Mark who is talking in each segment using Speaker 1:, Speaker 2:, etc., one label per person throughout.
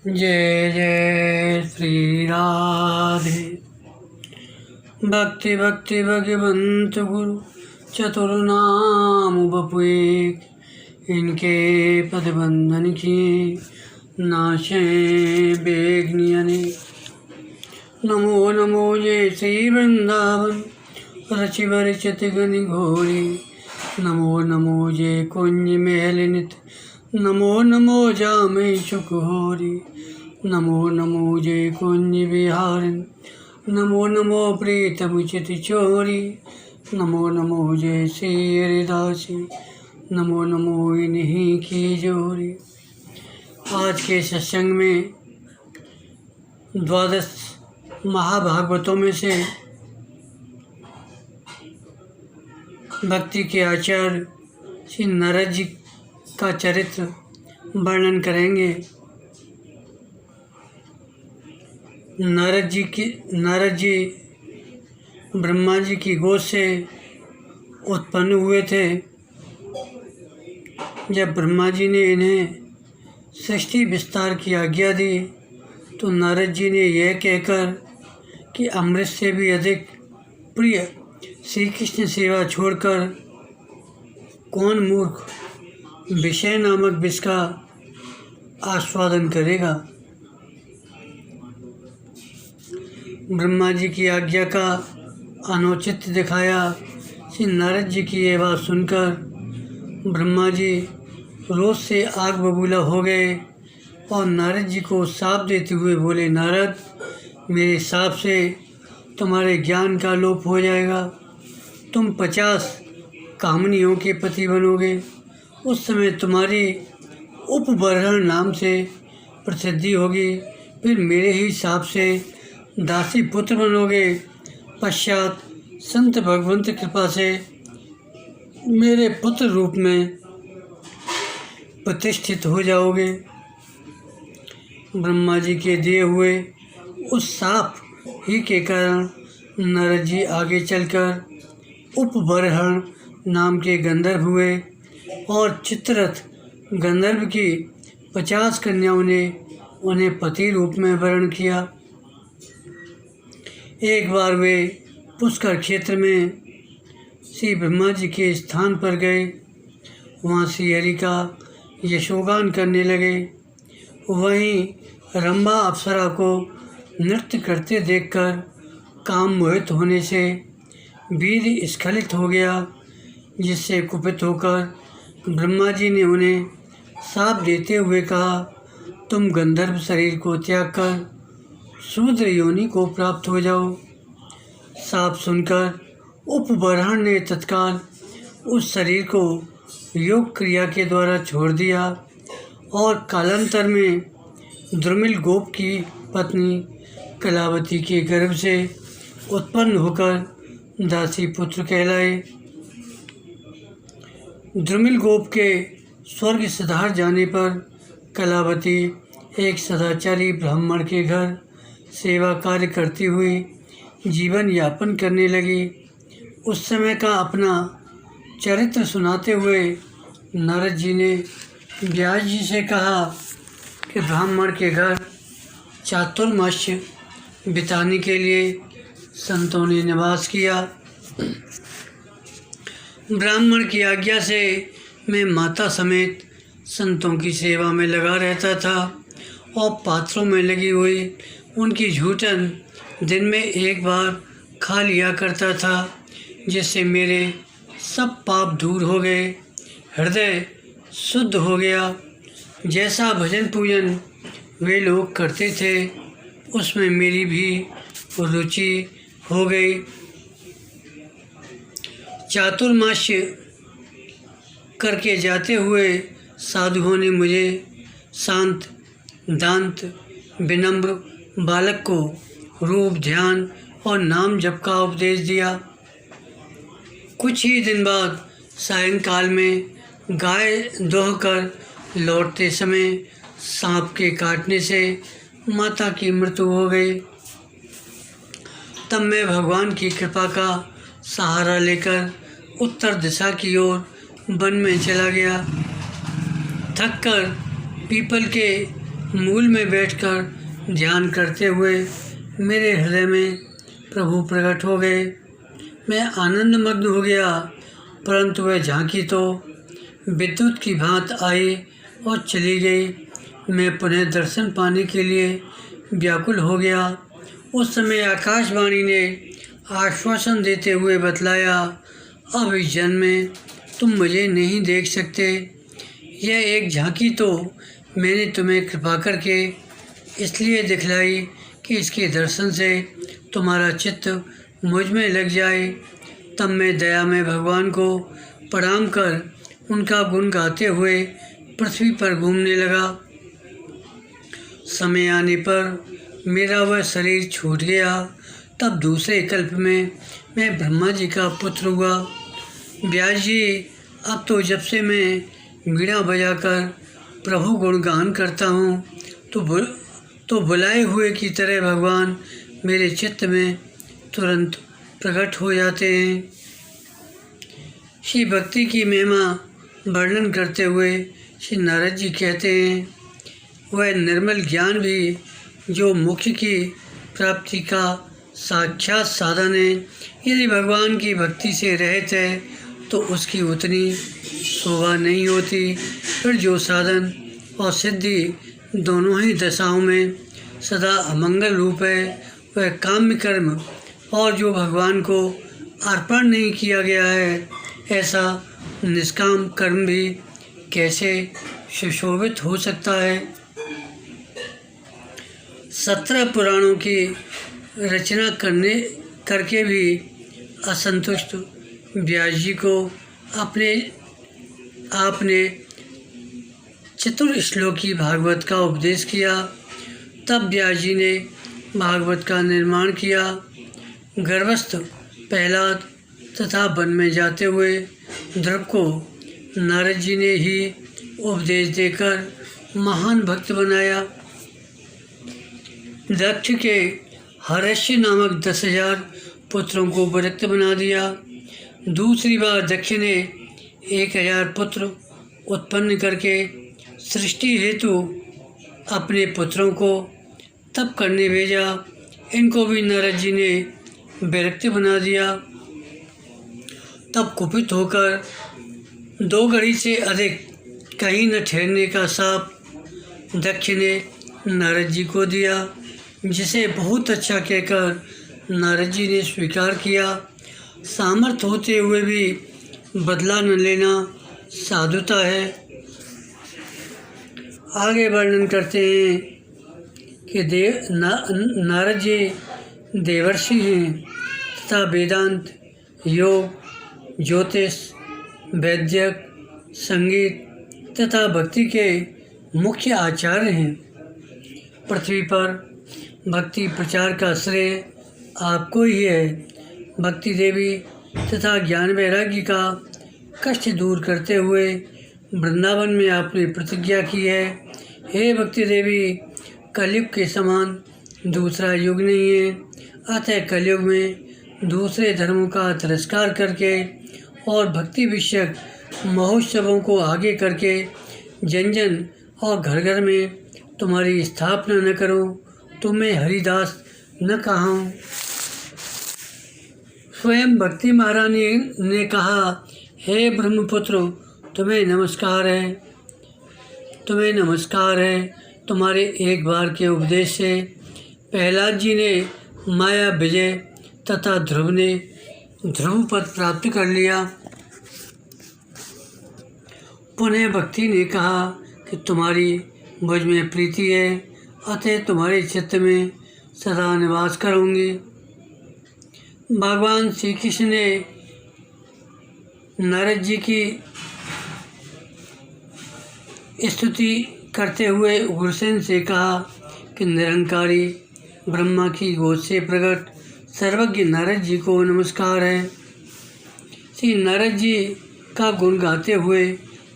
Speaker 1: जय जय श्री राधे। भक्ति भक्ति भगवंत गुरु चतुर्नाम बपुए, इनके पदबंधन किए नाशे बेगनियने। नमो नमो जय श्री वृंदावन रचि बरचत गनि घोरी। नमो नमो जय कुंज महल नित, नमो नमो जामे सुख होरी। नमो नमो जय कुंज विहारिन, नमो नमो प्रीतम चित चोरी। नमो नमो जय श्री हरिदासी, नमो नमो इन्हीं की जोरी। आज के सत्संग में 12 महाभागवतों में से भक्ति के आचार्य श्री नारद जी का चरित्र वर्णन करेंगे। नारद जी ब्रह्मा जी की गोद से उत्पन्न हुए थे। जब ब्रह्मा जी ने इन्हें सृष्टि विस्तार की आज्ञा दी तो नारद जी ने यह कहकर कि अमृत से भी अधिक प्रिय श्री कृष्ण सेवा छोड़कर कौन मूर्ख विषय नामक विष का आस्वादन करेगा। ब्रह्मा जी की आज्ञा का अनुचित दिखाया। श्री नारद जी की यह बात सुनकर ब्रह्मा जी रोष से आग बबूला हो गए और नारद जी को शाप देते हुए बोले, नारद, मेरे शाप से तुम्हारे ज्ञान का लोप हो जाएगा, तुम 50 कामनियों के पति बनोगे। उस समय तुम्हारी उपबरहण नाम से प्रसिद्धि होगी, फिर मेरे ही शाप से दासी पुत्र बनोगे। पश्चात संत भगवंत कृपा से मेरे पुत्र रूप में प्रतिष्ठित हो जाओगे। ब्रह्मा जी के दिए हुए उस शाप ही के कारण नारद जी आगे चलकर उपबरहण नाम के गंधर्व हुए और चित्ररथ गंधर्व की 50 कन्याओं ने उन्हें पति रूप में वर्ण किया। एक बार वे पुष्कर क्षेत्र में श्री ब्रह्मा जी के स्थान पर गए। वहाँ श्री हरि का यशोगान करने लगे। वहीं रंभा अप्सरा को नृत्य करते देखकर काम मोहित होने से वीर स्खलित हो गया, जिससे कुपित होकर ब्रह्मा जी ने उन्हें शाप देते हुए कहा, तुम गंधर्व शरीर को त्याग कर शूद्र योनि को प्राप्त हो जाओ। शाप सुनकर उपबरहण ने तत्काल उस शरीर को योग क्रिया के द्वारा छोड़ दिया और कालांतर में द्रुमिल गोप की पत्नी कलावती के गर्भ से उत्पन्न होकर दासी पुत्र कहलाए। द्रुमिल गोप के स्वर्ग सिधार जाने पर कलावती एक सदाचारी ब्राह्मण के घर सेवा कार्य करती हुई जीवन यापन करने लगी। उस समय का अपना चरित्र सुनाते हुए नारद जी ने व्यास जी से कहा कि ब्राह्मण के घर चातुर्मास्य बिताने के लिए संतों ने निवास किया। ब्राह्मण की आज्ञा से मैं माता समेत संतों की सेवा में लगा रहता था और पात्रों में लगी हुई उनकी झूठन दिन में एक बार खा लिया करता था, जिससे मेरे सब पाप दूर हो गए, हृदय शुद्ध हो गया। जैसा भजन पूजन वे लोग करते थे उसमें मेरी भी रुचि हो गई। चातुर्मास्य करके जाते हुए साधुओं ने मुझे शांत दांत विनम्र बालक को रूप ध्यान और नाम जप का उपदेश दिया। कुछ ही दिन बाद सायंकाल में गाय दोहकर लौटते समय सांप के काटने से माता की मृत्यु हो गई। तब मैं भगवान की कृपा का सहारा लेकर उत्तर दिशा की ओर वन में चला गया। थककर पीपल के मूल में बैठकर ध्यान करते हुए मेरे हृदय में प्रभु प्रकट हो गए। मैं आनंदमग्न हो गया, परंतु वह झांकी तो विद्युत की भांति आई और चली गई। मैं पुनः दर्शन पाने के लिए व्याकुल हो गया। उस समय आकाशवाणी ने आश्वासन देते हुए बतलाया, अब इस जन्म में तुम मुझे नहीं देख सकते। यह एक झांकी तो मैंने तुम्हें कृपा करके इसलिए दिखलाई कि इसके दर्शन से तुम्हारा चित्त मुझ में लग जाए। तब मैं दया में भगवान को प्रणाम कर उनका गुण गाते हुए पृथ्वी पर घूमने लगा। समय आने पर मेरा वह शरीर छूट गया। तब दूसरे कल्प में मैं ब्रह्मा जी का पुत्र हुआ। व्यास जी, अब तो जब से मैं वीणा बजाकर प्रभु गुणगान करता हूँ तो बुलाए हुए की तरह भगवान मेरे चित्त में तुरंत प्रकट हो जाते हैं। श्री भक्ति की महिमा वर्णन करते हुए श्री नारद जी कहते हैं, वह निर्मल ज्ञान भी जो मुख्य की प्राप्ति का साक्षात साधन है, यदि भगवान की भक्ति से रहित है तो उसकी उतनी शोभा नहीं होती। फिर जो साधन और सिद्धि दोनों ही दशाओं में सदा अमंगल रूप है, वह काम्य कर्म और जो भगवान को अर्पण नहीं किया गया है, ऐसा निष्काम कर्म भी कैसे सुशोभित हो सकता है। 17 पुराणों की रचना करके भी असंतुष्ट व्यास जी को आपने चतुर्श्लोकी भागवत का उपदेश किया। तब व्यास जी ने भागवत का निर्माण किया। गर्भस्थ प्रहलाद तथा वन में जाते हुए ध्रुव को नारद जी ने ही उपदेश देकर महान भक्त बनाया। दक्ष के हर्ष्य नामक 10,000 पुत्रों को विरक्त बना दिया। दूसरी बार दक्ष ने 1,000 पुत्र उत्पन्न करके सृष्टि हेतु अपने पुत्रों को तप करने भेजा। इनको भी नारद जी ने विरक्त बना दिया। तब कुपित होकर 2 घड़ी से अधिक कहीं न ठहरने का शाप दक्ष ने नारद जी को दिया, जिसे बहुत अच्छा कहकर नारद जी ने स्वीकार किया। सामर्थ्य होते हुए भी बदला न लेना साधुता है। आगे वर्णन करते हैं कि नारद जी देवर्षि हैं तथा वेदांत, योग, ज्योतिष, वैद्यक, संगीत तथा भक्ति के मुख्य आचार्य हैं। पृथ्वी पर भक्ति प्रचार का श्रेय आपको ही है। भक्ति देवी तथा ज्ञान वैराग्य का कष्ट दूर करते हुए वृंदावन में आपने प्रतिज्ञा की है। हे भक्ति देवी, कलयुग के समान दूसरा युग नहीं है, अतः कलयुग में दूसरे धर्मों का तिरस्कार करके और भक्ति विषयक महोत्सवों को आगे करके जन जन और घर घर में तुम्हारी स्थापना न करो, तुम्हें हरिदास न कहा। स्वयं भक्ति महारानी ने कहा, हे ब्रह्मपुत्र, तुम्हें नमस्कार है, तुम्हें नमस्कार है। तुम्हारे एक बार के उपदेश से प्रहलाद जी ने माया विजय तथा ध्रुव ने ध्रुव पद प्राप्त कर लिया। पुनः भक्ति ने कहा कि तुम्हारी मुझ में प्रीति है, अतः तुम्हारे चित्त में सदा निवास करूँगी। भगवान श्री कृष्ण ने नारद जी की स्तुति करते हुए उग्रसेन से कहा कि निरंकारी ब्रह्मा की गोद से प्रकट सर्वज्ञ नारद जी को नमस्कार है। श्री नारद जी का गुण गाते हुए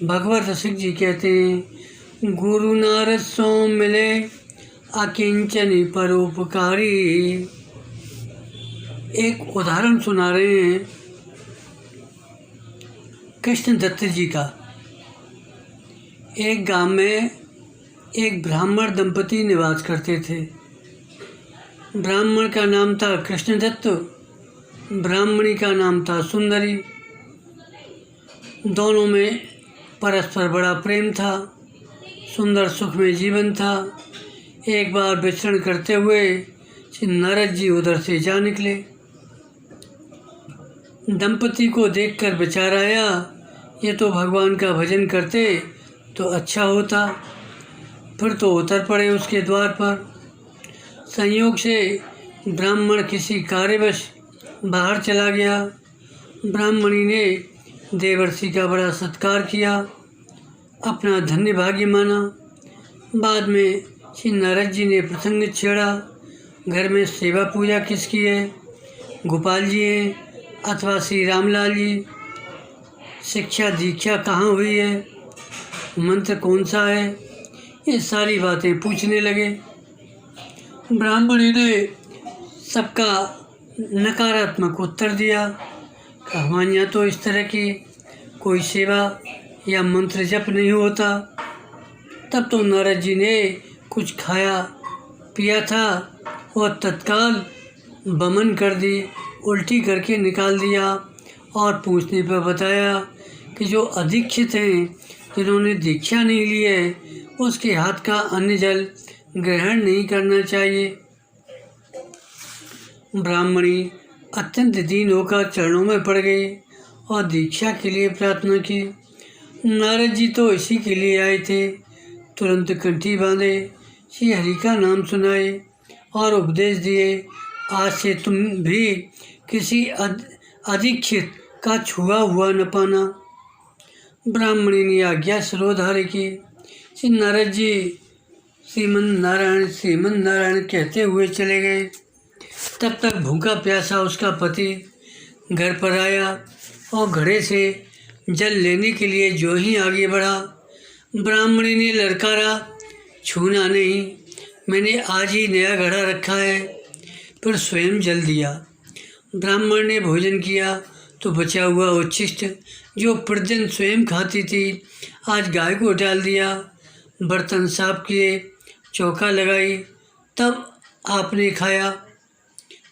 Speaker 1: भगवत रसिक जी कहते हैं, गुरु नारद सो मिले अकिंचन परोपकारी। एक उदाहरण सुना रहे हैं कृष्ण दत्त जी का। एक गांव में एक ब्राह्मण दंपति निवास करते थे। ब्राह्मण का नाम था कृष्णदत्त, ब्राह्मणी का नाम था सुंदरी। दोनों में परस्पर बड़ा प्रेम था, सुंदर सुखमय जीवन था। एक बार विचरण करते हुए श्री नारद जी उधर से जा निकले। दंपति को देखकर विचार आया, ये तो भगवान का भजन करते तो अच्छा होता। फिर तो उतर पड़े उसके द्वार पर। संयोग से ब्राह्मण किसी कार्यवश बाहर चला गया। ब्राह्मणी ने देवर्षि का बड़ा सत्कार किया, अपना धन्य भाग्य माना। बाद में श्री नारद जी ने प्रसंग छेड़ा, घर में सेवा पूजा किसकी है, गोपाल जी हैं अथवा श्री रामलाल जी, शिक्षा दीक्षा कहाँ हुई है, मंत्र कौन सा है, ये सारी बातें पूछने लगे। ब्राह्मणी ने सबका नकारात्मक उत्तर दिया कि हमारे यहाँ तो इस तरह की कोई सेवा या मंत्र जप नहीं होता। तब तो नारद जी ने कुछ खाया पिया था और तत्काल बमन कर दी, उल्टी करके निकाल दिया और पूछने पर बताया कि जो अदीक्षित हैं, जिन्होंने दीक्षा नहीं ली है, उसके हाथ का अन्न जल ग्रहण नहीं करना चाहिए। ब्राह्मणी अत्यंत दीन होकर चरणों में पड़ गई और दीक्षा के लिए प्रार्थना की। नारद जी तो इसी के लिए आए थे। तुरंत कंठी बांधे, श्री हरि का नाम सुनाए और उपदेश दिए, आज से तुम भी किसी अदीक्षित का छुआ हुआ न पाना। ब्राह्मणी ने आज्ञा सरोधार्य की। श्री नारद जी श्रीमन नारायण कहते हुए चले गए। तब तक भूखा प्यासा उसका पति घर पर आया और घड़े से जल लेने के लिए जो ही आगे बढ़ा, ब्राह्मणी ने ललकारा, छूना नहीं, मैंने आज ही नया घड़ा रखा है। फिर स्वयं जल दिया। ब्राह्मण ने भोजन किया तो बचा हुआ उच्छिष्ट जो प्रतिदिन स्वयं खाती थी, आज गाय को डाल दिया। बर्तन साफ किए, चौका लगाई, तब आपने खाया।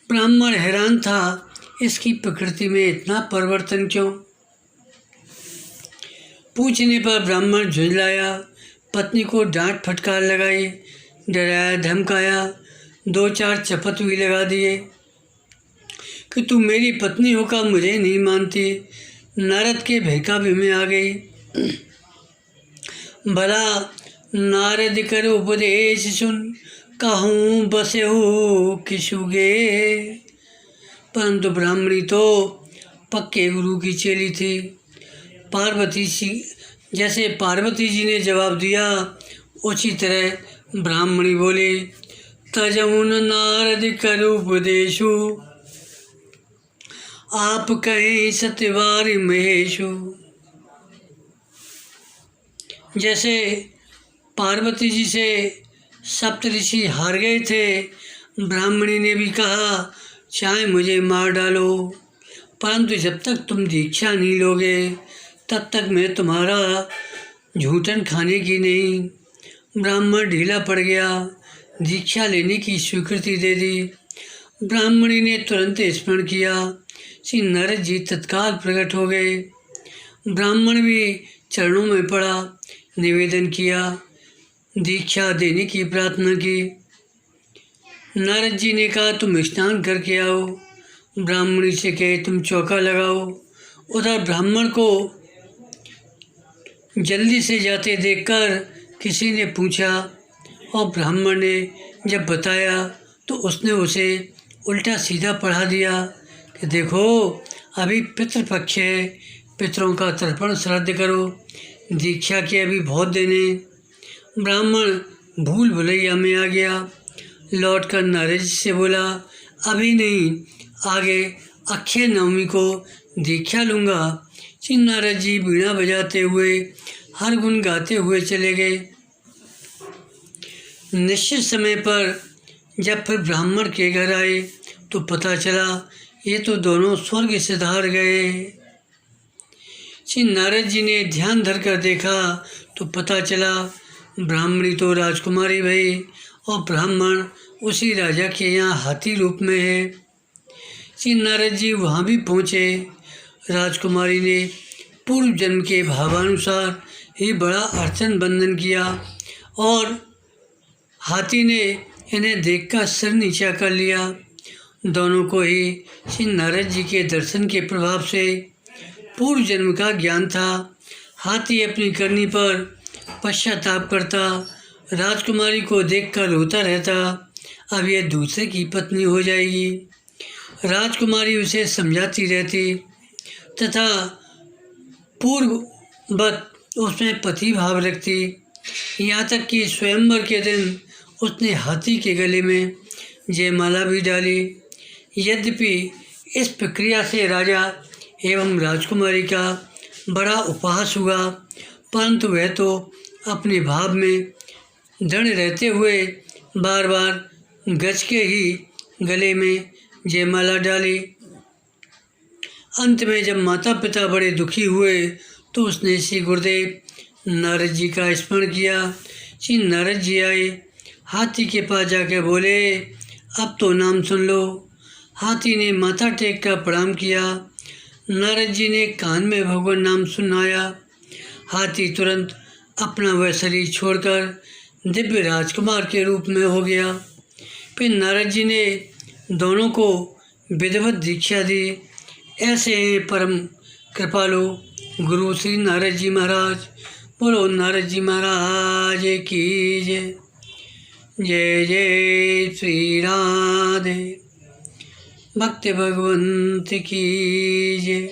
Speaker 1: ब्राह्मण हैरान था, इसकी प्रकृति में इतना परिवर्तन क्यों। पूछने पर ब्राह्मण झुंझलाया, पत्नी को डांट फटकार लगाई, डराया धमकाया, 2-4 चपत भी लगा दिए कि तू मेरी पत्नी होकर मुझे नहीं मानती। नारद के बहकावे में आ गई। भला नारद कर उपदेश सुन, कहूँ बसे हो किशुगे। परंतु ब्राह्मणी तो पक्के गुरु की चेली थी। जैसे पार्वती जी ने जवाब दिया, उसी तरह ब्राह्मणी बोली, तजमुन नारद कर उपदेशु, आप कहें सत्यवार महेशु। जैसे पार्वती जी से सप्तऋषि हार गए थे, ब्राह्मणी ने भी कहा, चाहे मुझे मार डालो, परंतु जब तक तुम दीक्षा नहीं लोगे तब तक मैं तुम्हारा झूठन खाने की नहीं। ब्राह्मण ढीला पड़ गया, दीक्षा लेने की स्वीकृति दे दी। ब्राह्मणी ने तुरंत स्मरण किया, श्री नारद जी तत्काल प्रकट हो गए। ब्राह्मण भी चरणों में पड़ा, निवेदन किया, दीक्षा देने की प्रार्थना की। नारद जी ने कहा, तुम स्नान करके आओ। ब्राह्मणी से कहे, तुम चौका लगाओ। उधर ब्राह्मण को जल्दी से जाते देखकर किसी ने पूछा और ब्राह्मण ने जब बताया तो उसने उसे उल्टा सीधा पढ़ा दिया कि देखो, अभी पितृपक्ष है, पितरों का तर्पण श्राद्ध करो, दीक्षा के अभी बहुत देने। ब्राह्मण भूल भुलैया में आ गया। लौट कर नारद जी से बोला, अभी नहीं, आगे अक्षय नवमी को दीक्षा लूँगा। श्री नारद जी बीणा बजाते हुए हर गुण गाते हुए चले गए। निश्चित समय पर जब फिर ब्राह्मण के घर आए तो पता चला ये तो दोनों स्वर्ग सिधार गए। श्री नारद जी ने ध्यान धरकर देखा तो पता चला ब्राह्मणी तो राजकुमारी भई और ब्राह्मण उसी राजा के यहाँ हाथी रूप में है। श्री नारद जी वहाँ भी पहुँचे। राजकुमारी ने पूर्व जन्म के भावानुसार ही बड़ा अर्चन बंदन किया और हाथी ने इन्हें देखकर सिर नीचा कर लिया। दोनों को ही श्री नारद जी के दर्शन के प्रभाव से पूर्व जन्म का ज्ञान था। हाथी अपनी करनी पर पश्चाताप करता, राजकुमारी को देखकर रोता रहता, अब यह दूसरे की पत्नी हो जाएगी। राजकुमारी उसे समझाती रहती तथा पूर्ववत उसमें पति भाव रखती, यहाँ तक कि स्वयंवर के दिन उसने हाथी के गले में जयमाला भी डाली। यद्यपि इस प्रक्रिया से राजा एवं राजकुमारी का बड़ा उपहास हुआ, परंतु वह तो अपने भाव में दृढ़ रहते हुए बार बार गज के ही गले में जयमाला डाली। अंत में जब माता पिता बड़े दुखी हुए तो उसने श्री गुरुदेव नारद जी का स्मरण किया। श्री नारद जी आए, हाथी के पास जाकर बोले, अब तो नाम सुन लो। हाथी ने माथा टेक कर प्रणाम किया। नारद जी ने कान में भगवान नाम सुनाया। हाथी तुरंत अपना वह शरीर छोड़कर दिव्य राजकुमार के रूप में हो गया। फिर नारद जी ने दोनों को विधिवत दीक्षा दी। ऐसे ही परम कृपालु गुरु श्री नारद जी महाराज। बोलो नारद जी महाराज की जय। जय जय श्री राधे। भक्त भगवंत की जय।